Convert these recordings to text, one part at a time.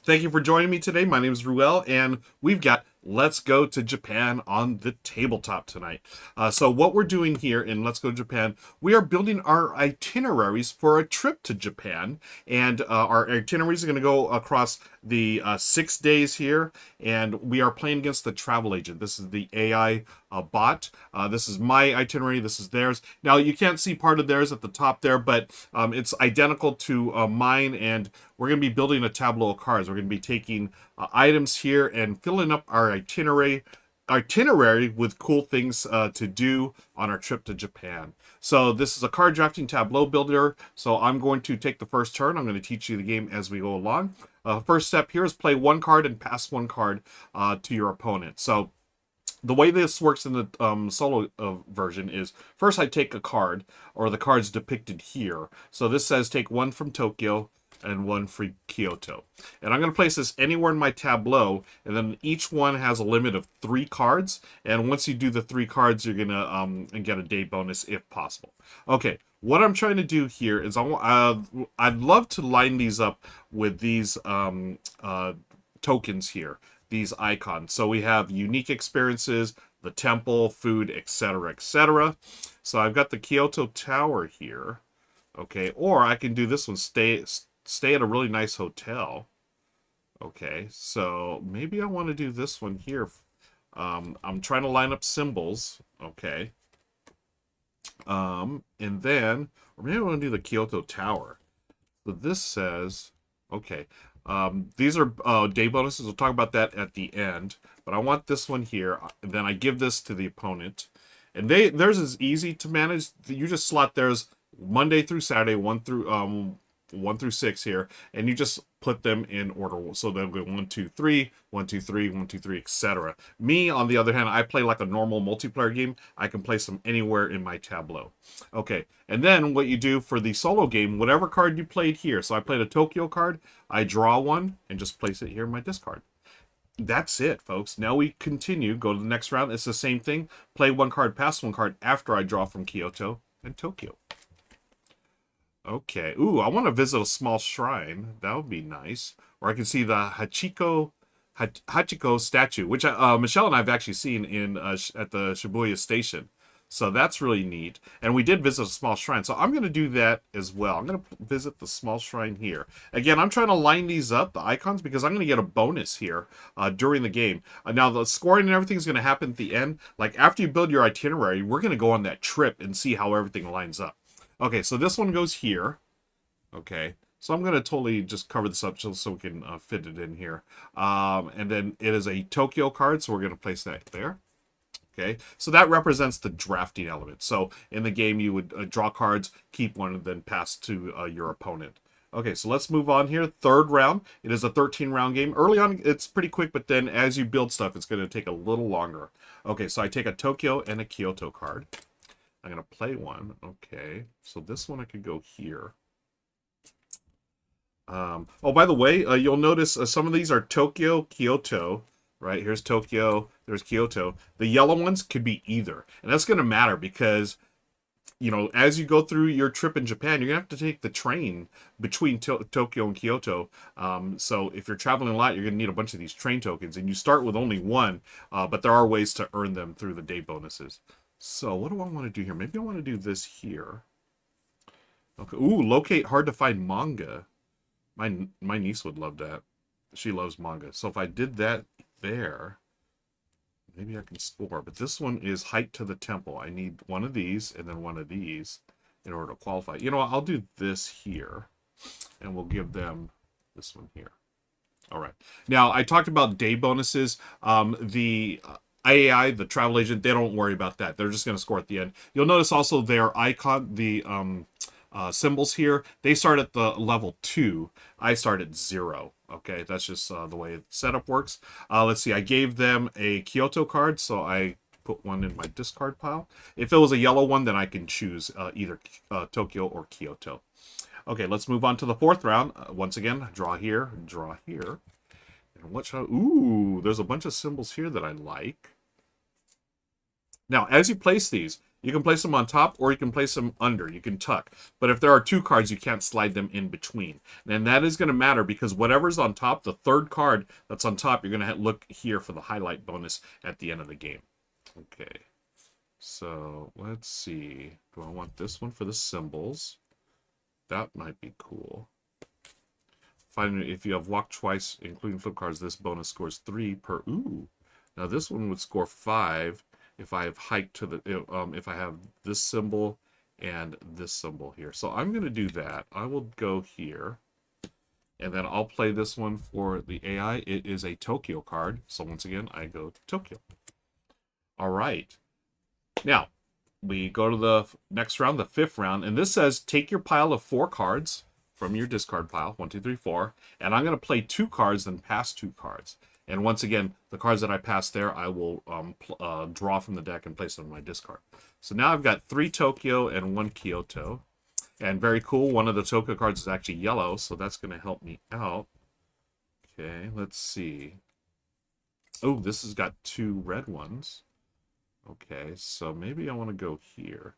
Thank you for joining me today. My name is Ruel, and we've got Let's Go to Japan on the tabletop tonight. So, what we're doing here in Let's Go to Japan, we are building our itineraries for a trip to Japan. And our itineraries are going to go across the 6 days here, and we are playing against the travel agent. This is the AI bot. This is my itinerary. This is theirs. Now, you can't see part of theirs at the top there, but it's identical to mine, and we're going to be building a tableau of cards. We're going to be taking items here and filling up our itinerary with cool things to do on our trip to Japan. So this is a card drafting tableau builder. So I'm going to take the first turn. I'm going to teach you the game as we go along. First step here is play one card and pass one card to your opponent. So the way this works in the solo version is first I take a card, or the card's depicted here. So this says take one from Tokyo and one for Kyoto. And I'm going to place this anywhere in my tableau, and then each one has a limit of 3 cards. And once you do the 3 cards, you're going to get a day bonus if possible. Okay, what I'm trying to do here is I'd love to line these up with these tokens here, these icons. So we have unique experiences, the temple, food, etc., etc. So I've got the Kyoto Tower here. Okay, or I can do this one, stay at a really nice hotel. Okay, so maybe I want to do this one here. I'm trying to line up symbols. Okay. And then, or maybe I want to do the Kyoto Tower. So this says, okay, these are day bonuses. We'll talk about that at the end. But I want this one here. And then I give this to the opponent. And theirs is easy to manage. You just slot theirs Monday through Saturday, 1 through 6 here, and you just put them in order. So they'll go 1, 2, 3, 1, 2, 3, 1, 2, 3, etc. Me, on the other hand, I play like a normal multiplayer game. I can place them anywhere in my tableau. Okay, and then what you do for the solo game, whatever card you played here. So I played a Tokyo card. I draw one and just place it here in my discard. That's it, folks. Now we continue. Go to the next round. It's the same thing. Play one card, pass one card after I draw from Kyoto and Tokyo. Okay. Ooh, I want to visit a small shrine. That would be nice. Or I can see the Hachiko statue, which Michelle and I have actually seen in at the Shibuya station. So that's really neat. And we did visit a small shrine. So I'm going to do that as well. I'm going to visit the small shrine here. Again, I'm trying to line these up, the icons, because I'm going to get a bonus here during the game. Now, the scoring and everything is going to happen at the end. Like, after you build your itinerary, we're going to go on that trip and see how everything lines up. Okay, so this one goes here. Okay, so I'm going to totally just cover this up so we can fit it in here. And then it is a Tokyo card, so we're going to place that there. Okay, so that represents the drafting element. So in the game, you would draw cards, keep one, and then pass to your opponent. Okay, so let's move on here. Third round. It is a 13-round game. Early on, it's pretty quick, but then as you build stuff, it's going to take a little longer. Okay, so I take a Tokyo and a Kyoto card. I'm going to play one. Okay, so this one I could go here. Oh, by the way, you'll notice some of these are Tokyo, Kyoto, right? Here's Tokyo, there's Kyoto. The yellow ones could be either. And that's going to matter because, you know, as you go through your trip in Japan, you're going to have to take the train between Tokyo and Kyoto. So if you're traveling a lot, you're going to need a bunch of these train tokens. And you start with only one, but there are ways to earn them through the day bonuses. So what do I want to do here? Maybe I want to do this here. Okay. Ooh, locate hard to find manga. My niece would love that. She loves manga. So if I did that there, maybe I can score. But this one is hike to the temple. I need one of these and then one of these in order to qualify. You know what? I'll do this here. And we'll give them this one here. All right. Now, I talked about day bonuses. The AI, the travel agent, they don't worry about that. They're just going to score at the end. You'll notice also their icon, the symbols here, they start at the level 2. I start at 0. Okay, that's just the way the setup works. Let's see, I gave them a Kyoto card, so I put one in my discard pile. If it was a yellow one, then I can choose either Tokyo or Kyoto. Okay, let's move on to the 4th round. Once again, draw here, draw here. And what shall... Ooh, there's a bunch of symbols here that I like. Now, as you place these, you can place them on top or you can place them under. You can tuck. But if there are two cards, you can't slide them in between. And that is going to matter because whatever's on top, the third card that's on top, you're going to look here for the highlight bonus at the end of the game. Okay. So let's see. Do I want this one for the symbols? That might be cool. Finally, if you have walked twice, including flip cards, this bonus scores 3 per. Ooh. Now this one would score 5 if I have hiked to the if I have this symbol and this symbol here. So I'm going to do that. I will go here, and then I'll play this one for the AI. It is a Tokyo card. So once again, I go to Tokyo. All right. Now, we go to the next round, the 5th round, and this says take your pile of 4 cards from your discard pile, 1, 2, 3, 4, and I'm going to play 2 cards, then pass 2 cards. And once again, the cards that I pass there, I will draw from the deck and place them in my discard. So now I've got 3 Tokyo and 1 Kyoto. And very cool, one of the Tokyo cards is actually yellow, so that's going to help me out. Okay, let's see. Oh, this has got 2 red ones. Okay, so maybe I want to go here.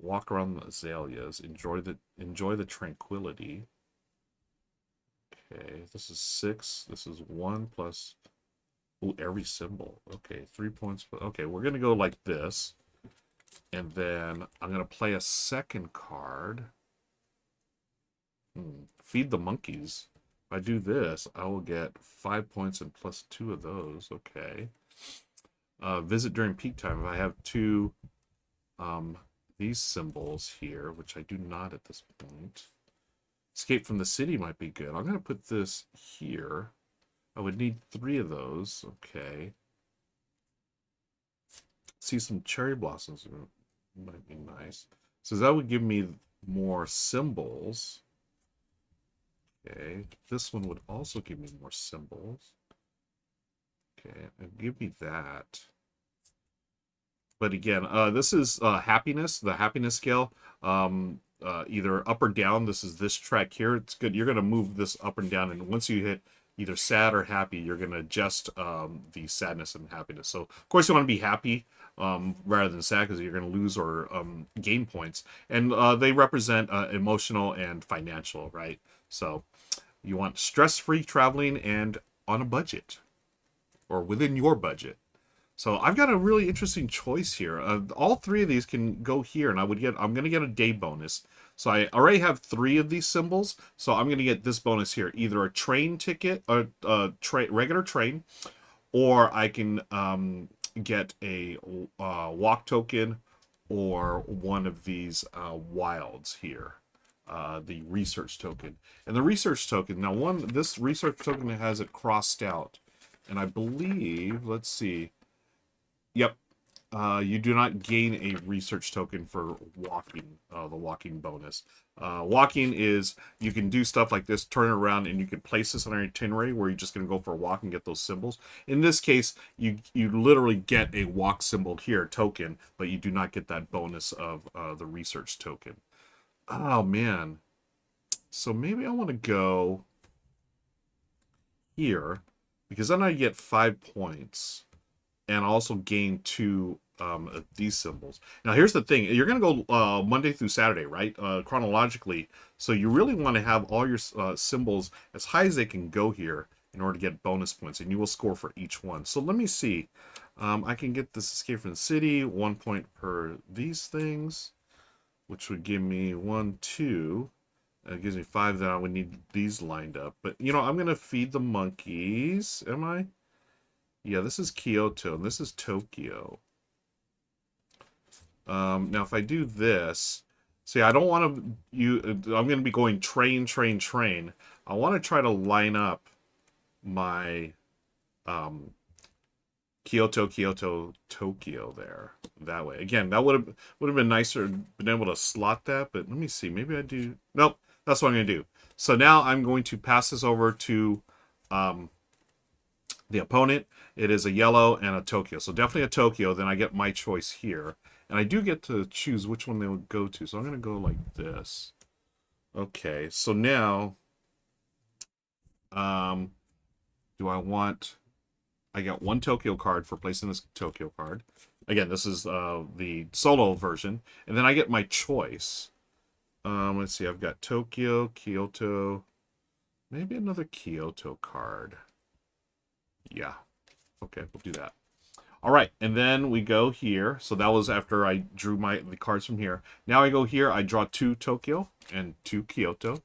Walk around the azaleas. Enjoy the tranquility. Okay, this is 6. This is 1 plus. Oh, every symbol. Okay, 3 points. Okay, we're gonna go like this, and then I'm gonna play a second card. Feed the monkeys. If I do this, I will get 5 points and plus 2 of those. Okay. Visit during peak time. If I have 2 these symbols here, which I do not at this point. Escape from the city might be good. I'm going to put this here. I would need 3 of those. Okay. See some cherry blossoms might be nice. So that would give me more symbols. Okay. This one would also give me more symbols. Okay. And give me that. But again, this is happiness, the happiness scale. Either up or down. This is this track here. It's good. You're going to move this up and down. And once you hit either sad or happy, you're going to adjust the sadness and happiness. So, of course, you want to be happy rather than sad because you're going to lose or gain points. And they represent emotional and financial, right? So you want stress-free traveling and on a budget or within your budget. So I've got a really interesting choice here. All 3 of these can go here, and I'm going to get a day bonus. So I already have 3 of these symbols, so I'm going to get this bonus here. Either a train ticket, a regular train, or I can get a walk token or one of these wilds here. The research token. And the research token, now this research token has it crossed out. And I believe, let's see. Yep. You do not gain a research token for walking, the walking bonus. Walking is, you can do stuff like this, turn it around, and you can place this on an itinerary where you're just going to go for a walk and get those symbols. In this case, you literally get a walk symbol here, token, but you do not get that bonus of the research token. Oh, man. So maybe I want to go here, because then I get 5 points. And also gain 2 of these symbols. Now, here's the thing. You're going to go Monday through Saturday, right? Chronologically. So you really want to have all your symbols as high as they can go here in order to get bonus points. And you will score for each one. So let me see. I can get this escape from the city. 1 point per these things, which would give me 1, 2. It gives me 5. Then I would need these lined up. But, I'm going to feed the monkeys. Am I? Yeah, this is Kyoto, and this is Tokyo. Now, if I do this, see, I don't want to. I'm going to be going train, train, train. I want to try to line up my Kyoto, Kyoto, Tokyo there that way. Again, that would have been nicer been able to slot that, but let me see. Maybe I do. Nope, that's what I'm going to do. So now I'm going to pass this over to the opponent. It is a yellow and a Tokyo. So definitely a Tokyo. Then I get my choice here. And I do get to choose which one they would go to. So I'm going to go like this. Okay. So now, do I want... I got 1 Tokyo card for placing this Tokyo card. Again, this is the solo version. And then I get my choice. Let's see, I've got Tokyo, Kyoto, maybe another Kyoto card. Yeah, okay, we'll do that. All right, and then we go here. So that was after I drew the cards from here. Now I go here, I draw 2 Tokyo and 2 Kyoto.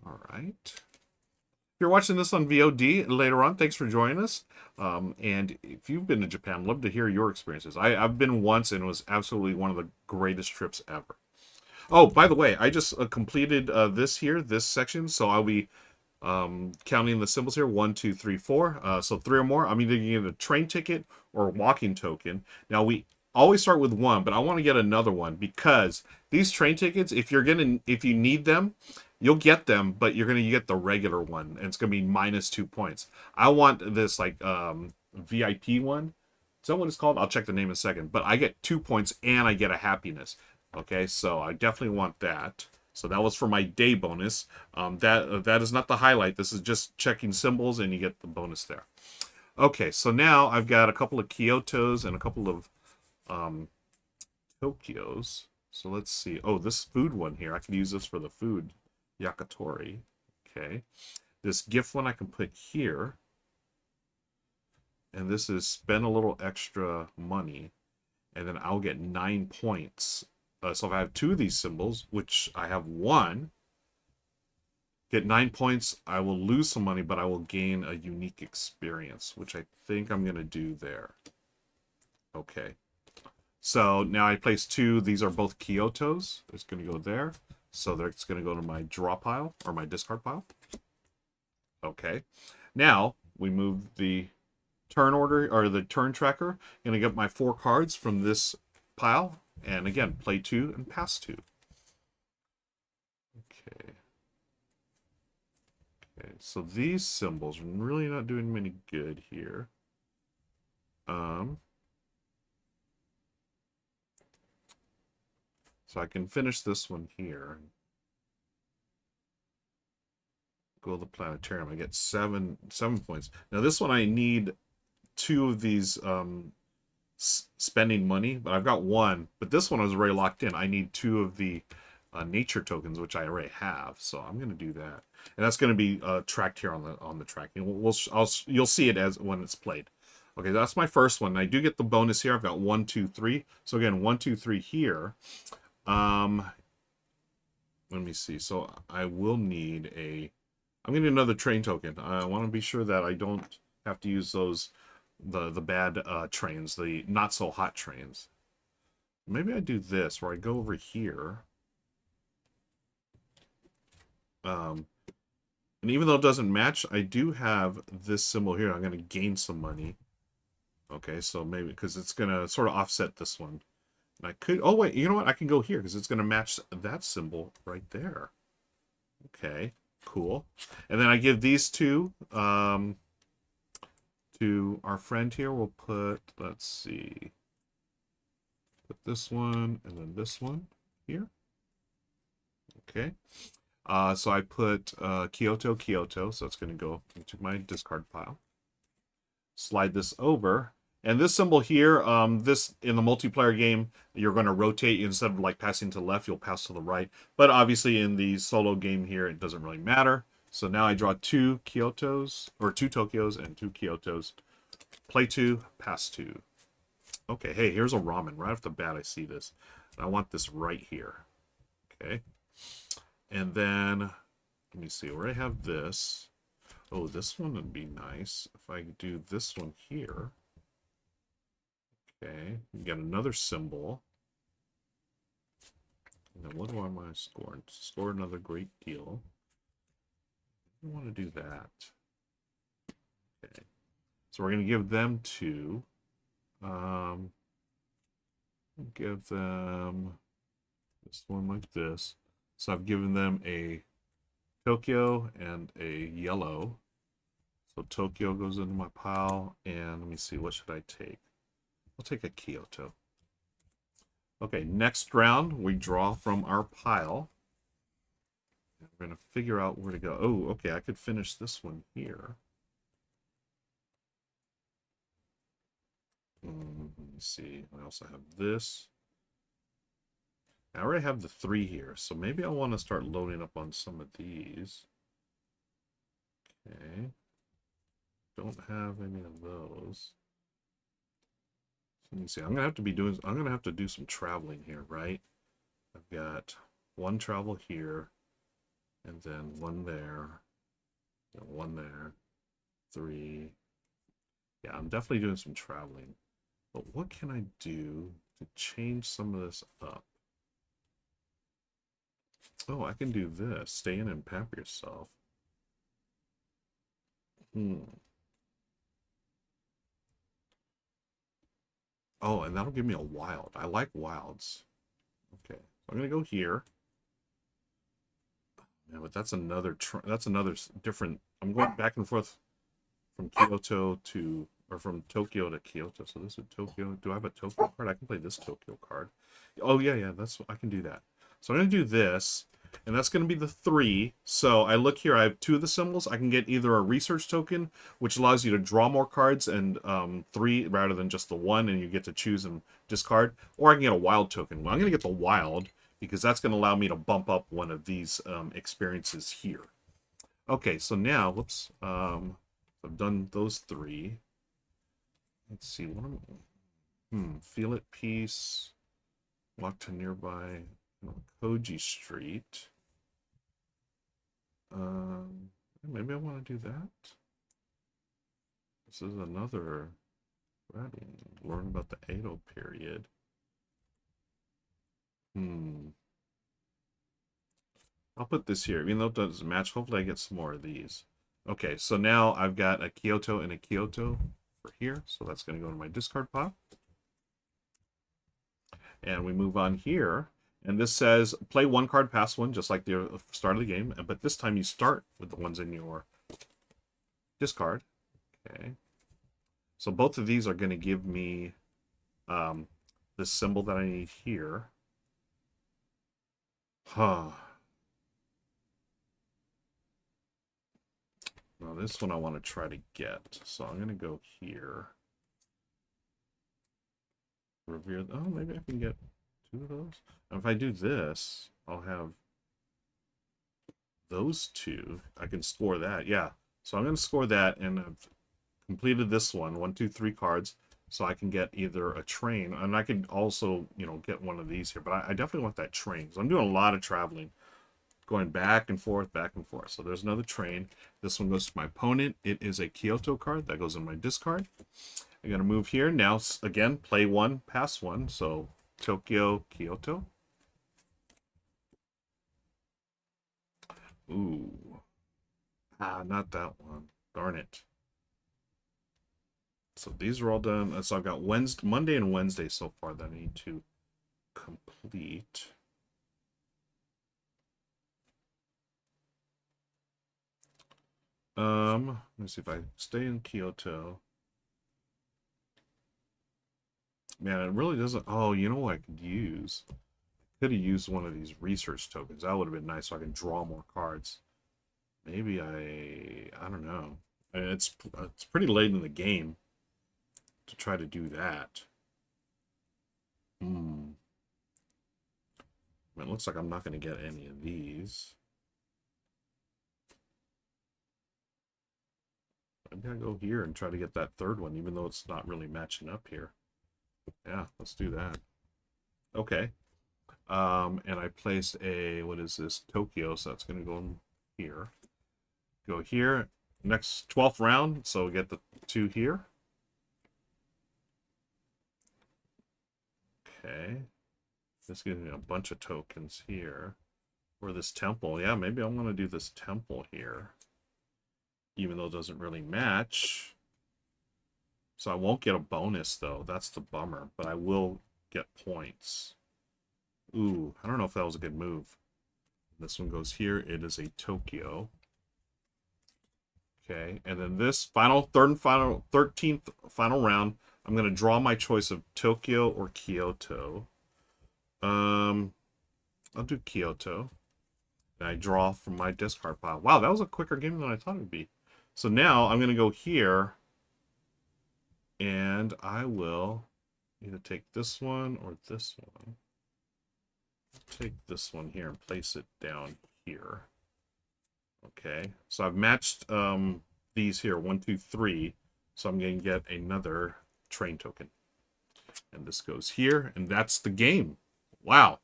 All right. If you're watching this on VOD later on, thanks for joining us. And if you've been to Japan, I'd love to hear your experiences. I've been once and it was absolutely one of the greatest trips ever. Oh, by the way, I just completed this section, so I'll be counting the symbols here: 1, 2, 3, 4. So 3 or more. I'm either going to get a train ticket or a walking token. Now we always start with 1, but I want to get another one because these train tickets, if you need them, you'll get them, but you're gonna get the regular one, and it's gonna be minus 2 points. I want this like VIP one. Is that what it's called? I'll check the name in a second. But I get 2 points and I get a happiness. Okay, so I definitely want that. So that was for my day bonus. That is not the highlight. This is just checking symbols, and you get the bonus there. Okay, so now I've got a couple of Kyotos and a couple of Tokyos. So let's see. Oh, this food one here. I can use this for the food. Yakitori. Okay. This gift one I can put here. And this is spend a little extra money. And then I'll get 9 points. So if I have 2 of these symbols, which I have 1, get 9 points, I will lose some money, but I will gain a unique experience, which I think I'm going to do there. Okay. So now I place 2. These are both Kyotos. It's going to go there. So it's going to go to my draw pile or my discard pile. Okay. Now we move the turn order or the turn tracker. I'm going to get my 4 cards from this pile. And again, play 2 and pass 2. Okay. Okay. So these symbols are really not doing many good here. So I can finish this one here. Go to the planetarium. I get 7 points. Now this one I need 2 of these spending money, but I've got 1. But this one I was already locked in. I need 2 of the nature tokens, which I already have. So I'm going to do that, and that's going to be tracked here on the tracking. You'll see it as when it's played. Okay, that's my first one. I do get the bonus here. I've got 1, 2, 3. So again, 1, 2, 3 here. Let me see. So I will need I'm going to need another train token. I want to be sure that I don't have to use those the bad trains, the not so hot trains. Maybe I do this where I go over here. And even though it doesn't match, I do have this symbol here. I'm going to gain some money. Okay, so maybe because it's going to sort of offset this one. And I could, oh wait, you know what? I can go here because it's going to match that symbol right there. Okay, cool. And then I give these 2 to our friend here. We'll put, let's see, put this one and then this one here. Okay. So I put Kyoto, so it's going to go into my discard pile. Slide this over. And this symbol here, this in the multiplayer game, you're going to rotate. Instead of like passing to the left, you'll pass to the right. But obviously in the solo game here, it doesn't really matter. So now I draw 2 Kyotos, or 2 Tokyos and 2 Kyotos. Play 2, pass 2. Okay, hey, here's a ramen. Right off the bat, I see this. I want this right here. Okay. And then, let me see, where I have this. Oh, this one would be nice. If I do this one here. Okay, you get another symbol. And then what do I want to score? Score another great deal. I want to do that. Okay. So we're going to give them 2. Give them this one like this. So I've given them a Tokyo and a yellow. So Tokyo goes into my pile. And let me see, what should I take? I'll take a Kyoto. Okay, next round, we draw from our pile. We're going to figure out where to go. Oh, okay, I could finish this one here. Let me see. I also have this. I already have the 3 here, so maybe I want to start loading up on some of these. Okay. Don't have any of those. So let me see. I'm gonna have to do some traveling here, right? I've got one travel here, and then one there, and one there, 3. Yeah, I'm definitely doing some traveling. But what can I do to change some of this up? Oh, I can do this. Stay in and pamper yourself. Hmm. Oh, and that'll give me a wild. I like wilds. Okay, so I'm gonna go here. Yeah, but that's another different. I'm going back and forth from Kyoto to or from Tokyo to Kyoto. So this is Tokyo. Do I have a Tokyo card? I can play this Tokyo card. Oh yeah, yeah. I can do that. So I'm gonna do this, and that's gonna be the 3. So I look here. I have 2 of the symbols. I can get either a research token, which allows you to draw more cards, and 3 rather than just the 1, and you get to choose and discard. Or I can get a wild token. Well, I'm gonna get the wild because that's gonna allow me to bump up one of these experiences here. Okay, so now, whoops. I've done those 3. Let's see. Feel it peace. Walk to nearby Koji Street. Maybe I want to do that. This is another writing. Learn about the Edo period. I'll put this here, even though it doesn't match. Hopefully I get some more of these. Okay, so now I've got a Kyoto and a Kyoto for here. So that's going to go to my discard pile. And we move on here. And this says play 1 card, pass 1, just like the start of the game. But this time you start with the ones in your discard. Okay. So both of these are going to give me this symbol that I need here. Huh. Now this one I want to try to get. So I'm going to go here. Revere. Oh, maybe I can get 2 of those. And if I do this, I'll have those 2. I can score that. Yeah. So I'm going to score that, and I've completed this one. 1, 2, 3 cards. So I can get either a train, and I can also, get one of these here. But I definitely want that train. So I'm doing a lot of traveling, going back and forth, back and forth. So there's another train. This one goes to my opponent. It is a Kyoto card that goes in my discard. I'm going to move here. Now, again, play 1, pass 1. So Tokyo, Kyoto. Ooh. Not that one. Darn it. So these are all done. So I've got Monday and Wednesday so far that I need to complete. Let me see if I stay in Kyoto. Man, it really doesn't. Oh, you know what I could use? Could have used one of these research tokens. That would have been nice so I can draw more cards. Maybe I don't know. I mean, it's pretty late in the game to try to do that. It looks like I'm not going to get any of these. I'm going to go here and try to get that 3rd one, even though it's not really matching up here. Yeah, let's do that. Okay. And I placed what is this? Tokyo, so that's going to go in here. Go here. Next 12th round, so we get the 2 here. Okay. This gives me a bunch of tokens here. Or this temple. Yeah, maybe I want to do this temple here. Even though it doesn't really match. So I won't get a bonus, though. That's the bummer. But I will get points. Ooh, I don't know if that was a good move. This one goes here. It is a Tokyo. Okay, and then this 13th final round, I'm going to draw my choice of Tokyo or Kyoto. I'll do Kyoto. And I draw from my discard pile. Wow, that was a quicker game than I thought it would be. So now I'm going to go here. And I will either take this one or this one. Take this one here and place it down here. Okay, so I've matched these here, 1, 2, 3. So I'm going to get another train token. And this goes here, and that's the game. Wow.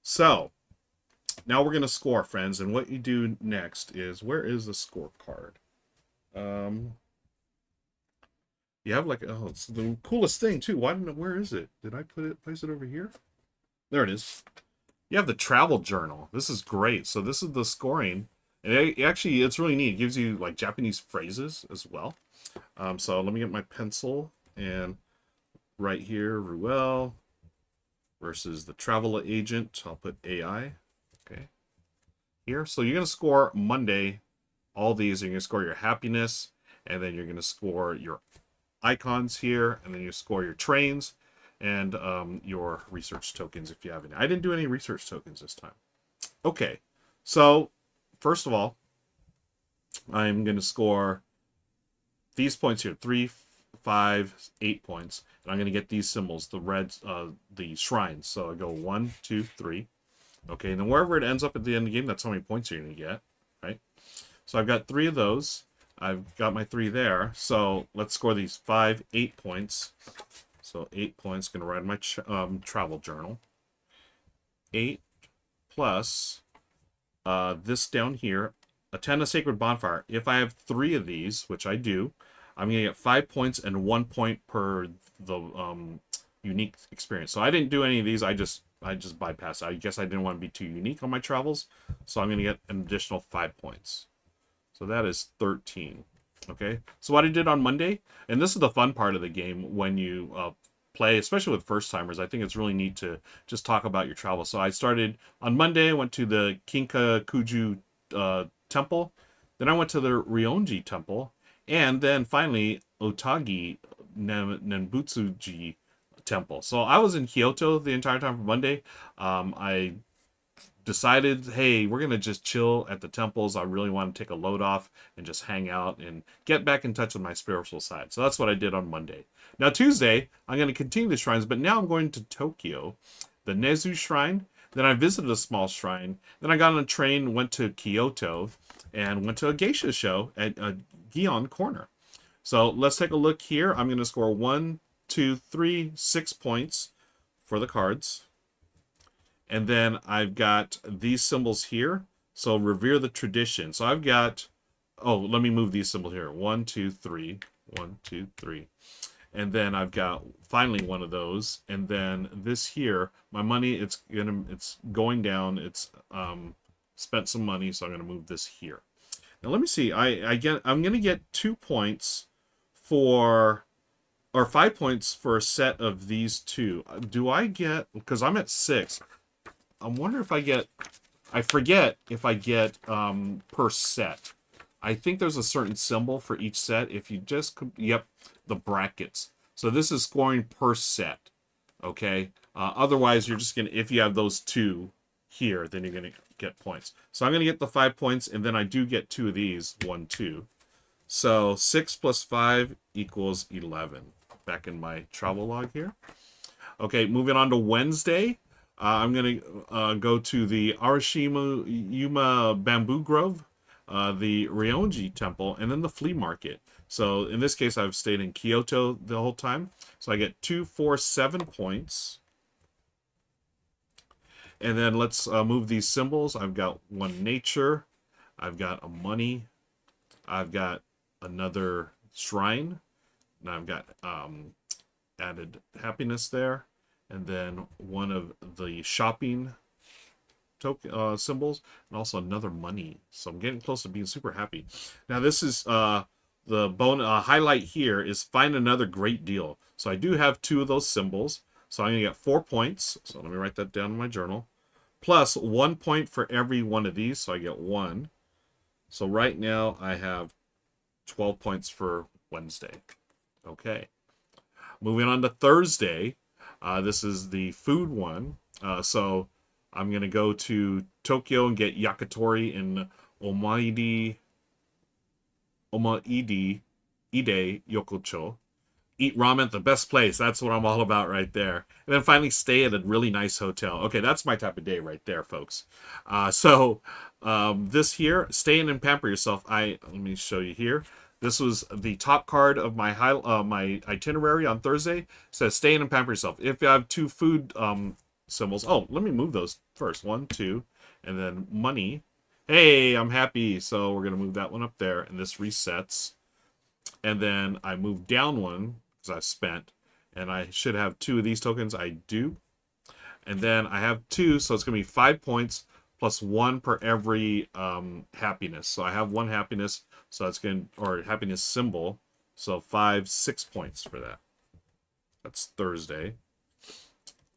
So, now we're going to score, friends. And what you do next is, where is the scorecard? You have like, oh, it's the coolest thing, too. Where is it? Did I place it over here? There it is. You have the travel journal. This is great. So this is the scoring. And actually, it's really neat. It gives you like Japanese phrases as well. So let me get my pencil and right here, Ruel versus the travel agent. I'll put AI. Okay. Here. So you're going to score Monday. All these. You're going to score your happiness. And then you're going to score your icons here. And then you score your trains. And your research tokens if you have any. I didn't do any research tokens this time. Okay. So, first of all, I'm going to score these points here. 3, 5, 8 points. And I'm going to get these symbols, the red, the shrines. So I go 1, 2, 3. Okay, and then wherever it ends up at the end of the game, that's how many points you're going to get, right? So I've got 3 of those. I've got my 3 there. So let's score these 5, 8 points. So 8 points, going to write my travel journal. 8 plus this down here. Attend a sacred bonfire. If I have 3 of these, which I do, I'm going to get 5 points and 1 point per the unique experience. So I didn't do any of these. I just bypassed. I guess I didn't want to be too unique on my travels. So I'm going to get an additional 5 points. So that is 13. Okay. So what I did on Monday, and this is the fun part of the game when you play, especially with first timers. I think it's really neat to just talk about your travel. So I started on Monday. I went to the Kinkakuju temple. Then I went to the Ryounji temple. And then finally, Otagi Nenbutsuji temple. So I was in Kyoto the entire time for Monday. I decided, hey, we're going to just chill at the temples. I really want to take a load off and just hang out and get back in touch with my spiritual side. So that's what I did on Monday. Now, Tuesday, I'm going to continue the shrines, but now I'm going to Tokyo, the Nezu Shrine. Then I visited a small shrine. Then I got on a train, went to Kyoto, and went to a geisha show at Gion Corner. So let's take a look here. I'm going to score 1, 2, 3, 6 points for the cards. And then I've got these symbols here. So revere the tradition. So I've got, oh, let me move these symbols here. 1, 2, 3. 1, 2, 3. And then I've got finally one of those. And then this here, my money, it's going down. It's spent some money, so I'm gonna move this here. Now let me see. I'm gonna get 2 points for, or 5 points for a set of these 2. Do I get, because I'm at 6. I wonder if I get, I forget if I get per set. I think there's a certain symbol for each set. If you just, yep, the brackets. So this is scoring per set, okay? Otherwise, you're just going to, if you have those 2 here, then you're going to get points. So I'm going to get the 5 points, and then I do get 2 of these, 1, 2. So 6 plus 5 equals 11. Back in my travel log here. Okay, moving on to Wednesday. I'm going to go to the Arashima Yuma Bamboo Grove, the Ryounji Temple, and then the flea market. So in this case, I've stayed in Kyoto the whole time. So I get 2, 4, 7 points. And then let's move these symbols. I've got 1 nature. I've got a money. I've got another shrine. Now I've got added happiness there. And then 1 of the shopping symbols, and also another money. So I'm getting close to being super happy. Now this is the highlight here is find another great deal. So I do have 2 of those symbols. So I'm going to get 4 points. So let me write that down in my journal. Plus 1 point for every one of these. So I get 1. So right now I have 12 points for Wednesday. Okay. Moving on to Thursday. This is the food one. So I'm going to go to Tokyo and get yakitori and omaide ide yokocho. eat ramen at the best place. That's what I'm all about right there. And then finally stay at a really nice hotel. Okay, that's my type of day right there, folks. This here, stay in and pamper yourself. Let me show you here. This was the top card of my itinerary on Thursday. It says stay in and pamper yourself. If you have two food symbols, oh, let me move those first. 1, 2, and then money. Hey, I'm happy. So we're gonna move that one up there, and this resets. And then I move down one because I spent, and I should have 2 of these tokens. I do, and then I have 2, so it's gonna be 5 points plus 1 per every happiness. So I have 1 happiness, so it's going or happiness symbol. So 5, 6 points for that. That's Thursday.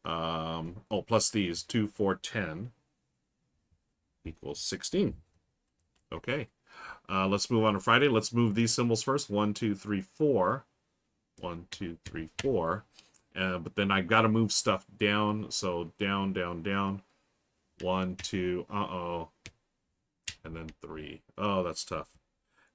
Oh, plus these 2, 4, 10 equals 16. Okay. Let's move on to Friday. Let's move these symbols first. 1, 2, 3, 4. 1, 2, 3, 4. But then I got to move stuff down. So down, down, down. 1, 2. Uh-oh. And then 3. Oh, that's tough.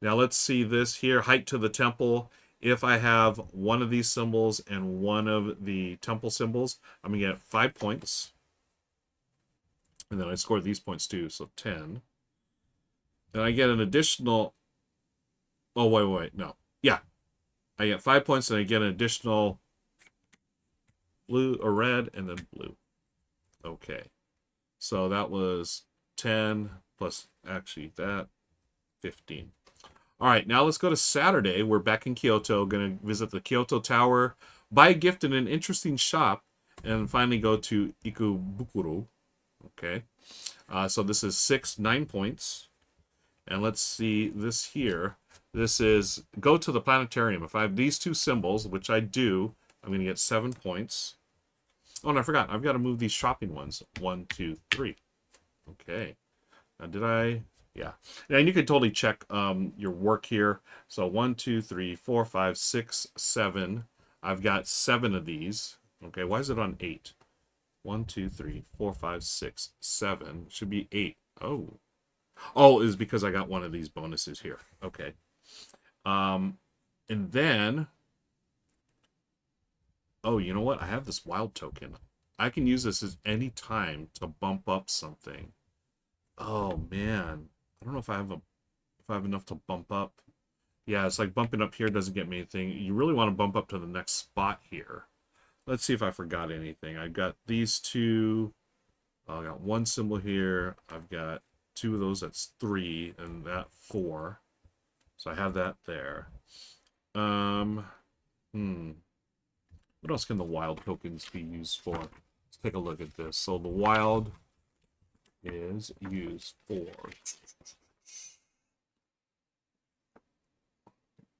Now let's see this here. Hike to the temple. If I have one of these symbols and one of the temple symbols, I'm going to get 5 points. And then I score these points too, so 10. Then I get an additional... Oh, wait, no. Yeah. I get 5 points and I get an additional blue or red and then blue. Okay. So that was 10 plus, actually, that, 15. All right, now let's go to Saturday. We're back in Kyoto. Going to visit the Kyoto Tower, buy a gift in an interesting shop, and finally go to Ikebukuro. Okay. So this is 9 points. And let's see this here. This is go to the planetarium. If I have these 2 symbols, which I do, I'm going to get 7 points. Oh, and I forgot. I've got to move these shopping ones. 1, 2, 3. Okay. Now, did I... Yeah. And you can totally check your work here. So 1, 2, 3, 4, 5, 6, 7. I've got 7 of these. Okay, why is it on 8? 1, 2, 3, 4, 5, 6, 7. It should be 8. Oh. Oh, is because I got one of these bonuses here. Okay. And then... Oh, you know what? I have this wild token. I can use this at any time to bump up something. Oh, man. I don't know if I have enough to bump up. Yeah, it's like bumping up here doesn't get me anything. You really want to bump up to the next spot here. Let's see if I forgot anything. I've got these 2. I got 1 symbol here. I've got 2 of those. That's 3, and that 4. So I have that there. What else can the wild tokens be used for? Let's take a look at this. So the wild is used for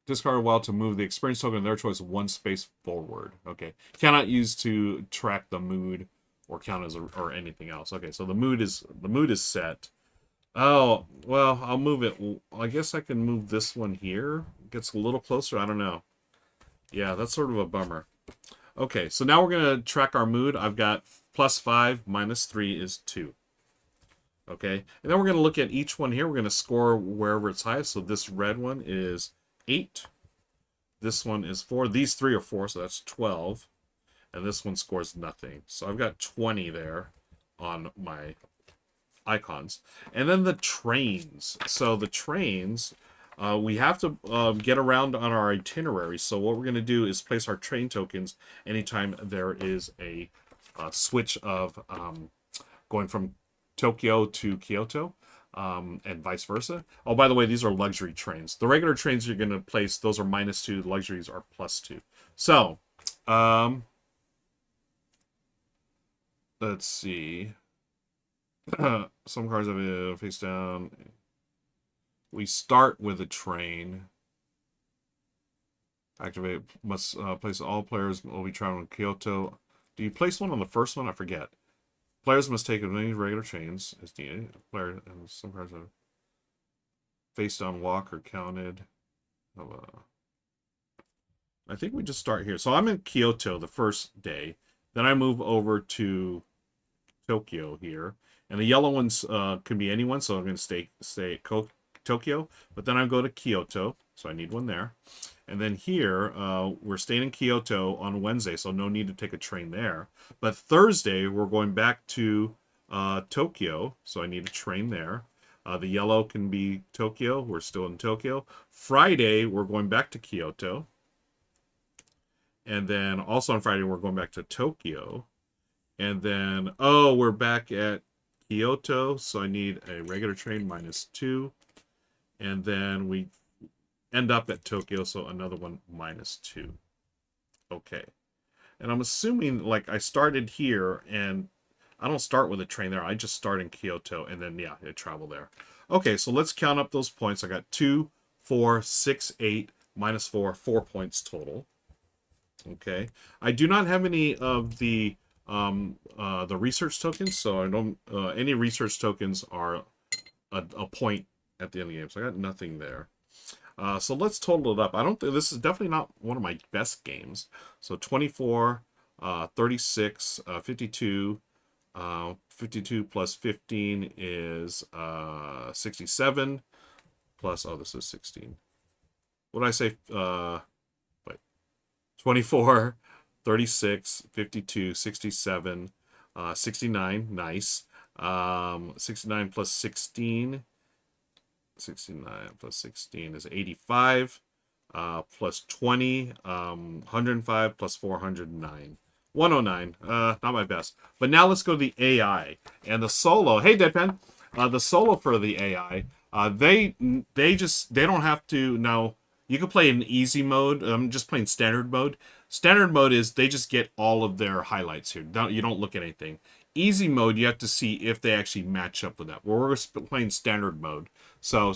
discard a wild to move the experience token of their choice 1 space forward. Okay, cannot use to track the mood or count as or anything else. Okay, so the mood is set. Oh well, I'll move it. I guess I can move this one here. It gets a little closer. I don't know. Yeah, that's sort of a bummer. Okay, so now we're gonna track our mood. I've got +5 minus 3 is 2. Okay, and then we're going to look at each one here. We're going to score wherever it's highest. So this red one is 8. This one is 4. These 3 are 4, so that's 12. And this one scores nothing. So I've got 20 there on my icons. And then the trains. So the trains, we have to get around on our itinerary. So what we're going to do is place our train tokens anytime there is a switch of going from Tokyo to Kyoto, and vice versa. Oh, by the way, these are luxury trains. The regular trains you're going to place, those are -2. The luxuries are +2. So, let's see. Some cards have a face down. We start with a train. Activate. Must place all players will be traveling to Kyoto. Do you place one on the first one? I forget. Players must take as many regular trains as needed. Player and some cards are face down walk or counted. I think we just start here. So I'm in Kyoto the first day. Then I move over to Tokyo here. And the yellow ones can be anyone, so I'm going to stay at Tokyo. But then I go to Kyoto. so I need one there. And then here, we're staying in Kyoto on Wednesday, so no need to take a train there. But Thursday, we're going back to Tokyo, so I need a train there. The yellow can be Tokyo. We're still in Tokyo. Friday, we're going back to Kyoto. And then also on Friday, we're going back to Tokyo. And then, oh, we're back at Kyoto, so I need a regular train -2. And then we end up at Tokyo, so another one -2. Okay. And I'm assuming, like, I started here, and I don't start with a train there. I just start in Kyoto, and then, yeah, I travel there. Okay, so let's count up those points. I got 2, 4, 6, 8, -4, 4 points total. Okay. I do not have any of the research tokens, so I don't. Any research tokens are a point at the end of the game, so I got nothing there. So let's total it up. I don't think this is definitely not one of my best games. So 24, 36, 52, 52 plus 15 is 67 plus, oh, this is 16. What did I say? Wait, 24, 36, 52, 67, 69, nice. 69 plus 16, 69 plus 16 is 85, plus 20, 105 plus 409. 109, not my best. But now let's go to the AI and the solo. Hey, Deadpan, the solo for the AI. They don't have to. Now you can play in easy mode. I'm just playing standard mode. Standard mode is they just get all of their highlights here. You don't look at anything. Easy mode, you have to see if they actually match up with that. Well, we're playing standard mode. So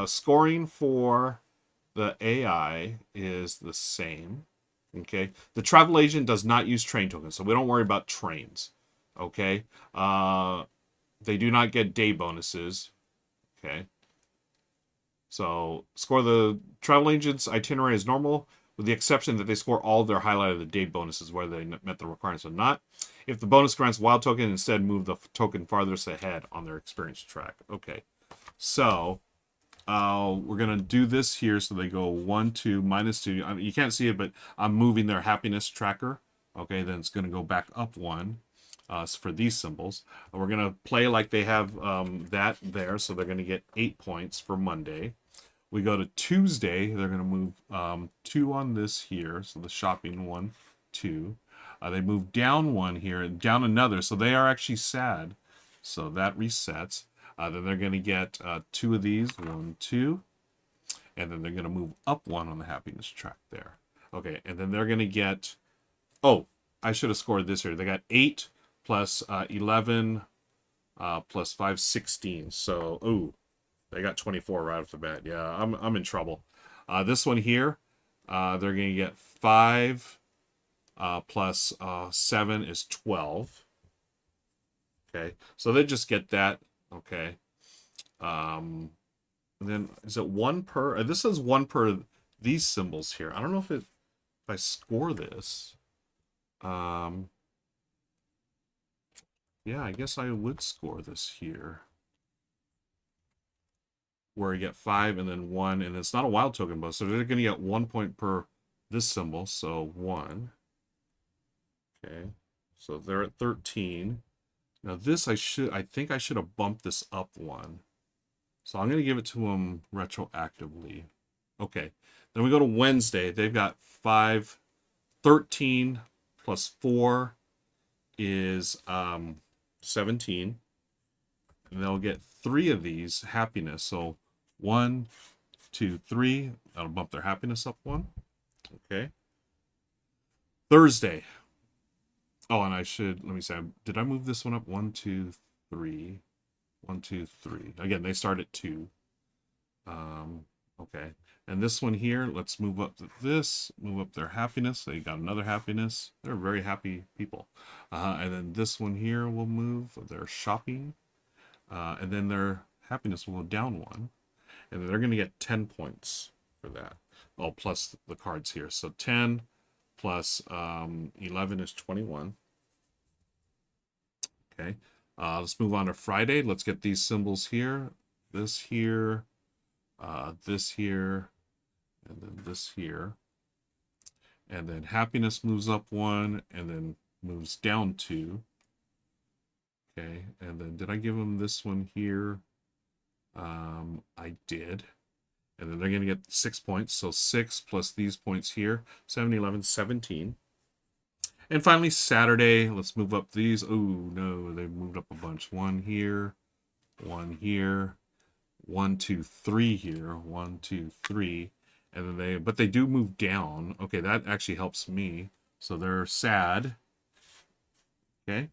scoring for the AI is the same. Okay. The travel agent does not use train tokens, so we don't worry about trains. Okay. They do not get day bonuses. Okay. So score the travel agent's itinerary as normal, with the exception that they score all of their highlighted day bonuses, whether they met the requirements or not. If the bonus grants wild token, instead move the token farthest ahead on their experience track. Okay. So we're going to do this here. So they go 1, 2, -2. I mean, you can't see it, but I'm moving their happiness tracker. Okay, then it's going to go back up 1 for these symbols. We're going to play like they have that there. So they're going to get 8 points for Monday. We go to Tuesday. They're going to move 2 on this here. So the shopping 1, 2. They move down 1 here and down another. So they are actually sad. So that resets. Then they're going to get 2 of these, 1, 2. And then they're going to move up 1 on the happiness track there. Okay, and then they're going to get... Oh, I should have scored this here. They got 8 plus 11 plus 5, 16. So, ooh, they got 24 right off the bat. Yeah, I'm in trouble. This one here, they're going to get 5 plus 7 is 12. Okay, so they just get that. Okay. And then is it 1 per? This is 1 per these symbols here. I don't know if I score this. Yeah, I guess I would score this here. Where you get 5 and then 1, and it's not a wild token bonus, so they're going to get 1 point per this symbol. So 1. Okay. So they're at 13. Now this I think I should have bumped this up 1. So I'm going to give it to them retroactively. Okay. Then we go to Wednesday. They've got 5. 13 plus 4 is 17. And they'll get 3 of these happiness. So 1, 2, 3. That'll bump their happiness up 1. Okay. Thursday. Oh, and let me say, did I move this one up? 1, 2, 3. 1, 2, 3. Again, they start at 2. Okay. And this one here, let's move up to this, move up their happiness. They got another happiness. They're very happy people. And then this one here will move their shopping. And then their happiness will go down 1. And they're going to get 10 points for that. Oh, plus the cards here. So 10 plus 11 is 21. Okay. Let's move on to Friday. Let's get these symbols here. This here. This here. and then this here. And then happiness moves up 1, and then moves down 2. Okay, and then did I give them this one here? I did. And then they're going to get 6 points. So 6 plus these points here, 7, 11, 17. And finally, Saturday, let's move up these. Oh, no, they moved up a bunch. 1 here, 1 here, 1, 2, 3 here, 1, 2, 3. And then but they do move down. Okay, that actually helps me. So they're sad. Okay.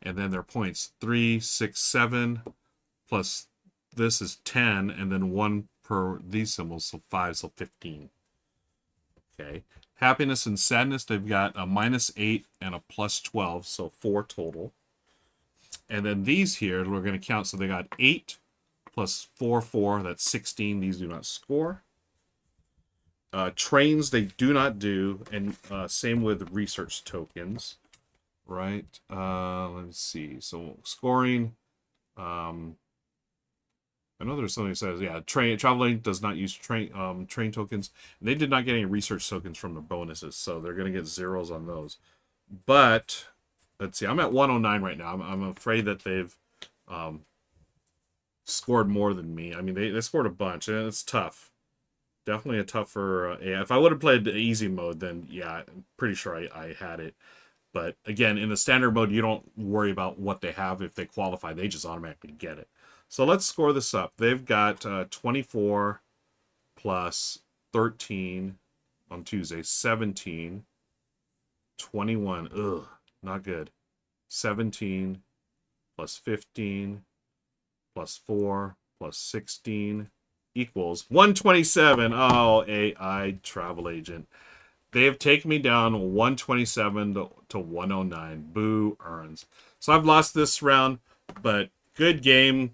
And then their points, 3, 6, 7, plus this is 10, and then 1 per these symbols, so 5, so 15. Okay. Happiness and sadness, they've got a -8 and a +12, so 4 total. And then these here, we're going to count, so they got 8 plus 4, 4, that's 16. These do not score. Trains, they do not do, and same with research tokens, right? Let's see. So scoring, I know there's something that says, yeah, traveling does not use train tokens. And they did not get any research tokens from the bonuses, so they're going to get zeros on those. But let's see, I'm at 109 right now. I'm afraid that they've scored more than me. I mean, they scored a bunch, and it's tough. Definitely a tougher AI. If I would have played the easy mode, then yeah, I'm pretty sure I had it. But again, in the standard mode, you don't worry about what they have. If they qualify, they just automatically get it. So let's score this up. They've got 24 plus 13 on Tuesday, 17, 21. Ugh, not good. 17 plus 15 plus 4 plus 16 equals 127. Oh, AI travel agent. They have taken me down 127 to 109. Boo earns. So I've lost this round, but good game,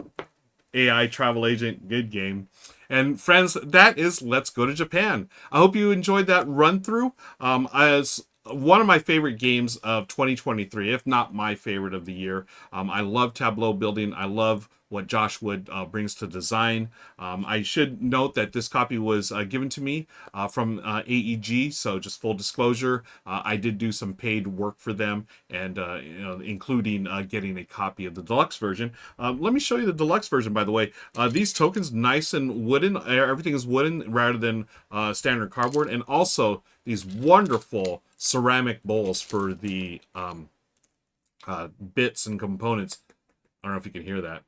AI travel agent. Good game. And friends, that is Let's Go to Japan. I hope you enjoyed that run through. As one of my favorite games of 2023, if not my favorite of the year. I love tableau building. I love what Josh Wood brings to design. I should note that this copy was given to me from AEG, so just full disclosure, I did do some paid work for them, and including getting a copy of the deluxe version. Let me show you the deluxe version, by the way. These tokens, nice and wooden. Everything is wooden rather than standard cardboard, and also these wonderful ceramic bowls for the bits and components. I don't know if you can hear that.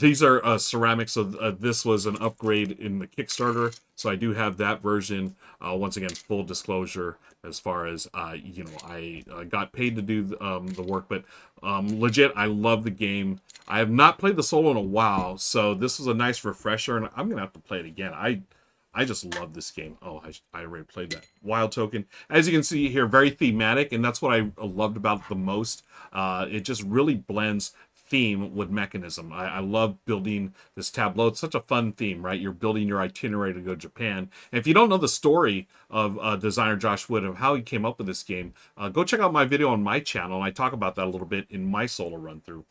These are ceramic, so this was an upgrade in the Kickstarter, so I do have that version. Once again, full disclosure as far as, I got paid to do the work, but legit, I love the game. I have not played the solo in a while, so this was a nice refresher, and I'm going to have to play it again. I just love this game. Oh, I already played that. Wild Token. As you can see here, very thematic, and that's what I loved about it the most. It just really blends theme with mechanism. I love building this tableau. It's such a fun theme, right? You're building your itinerary to go to Japan. And if you don't know the story of designer Josh Wood, of how he came up with this game, go check out my video on my channel, and I talk about that a little bit in my solo run-through.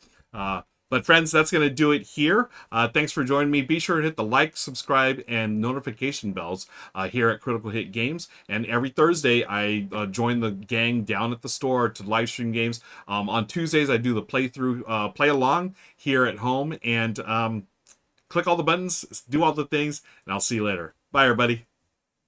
But friends, that's going to do it here. Thanks for joining me. Be sure to hit the like, subscribe, and notification bells here at Critical Hit Games. And every Thursday, I join the gang down at the store to live stream games. On Tuesdays, I do the playthrough, play along here at home. And click all the buttons, do all the things, and I'll see you later. Bye, everybody.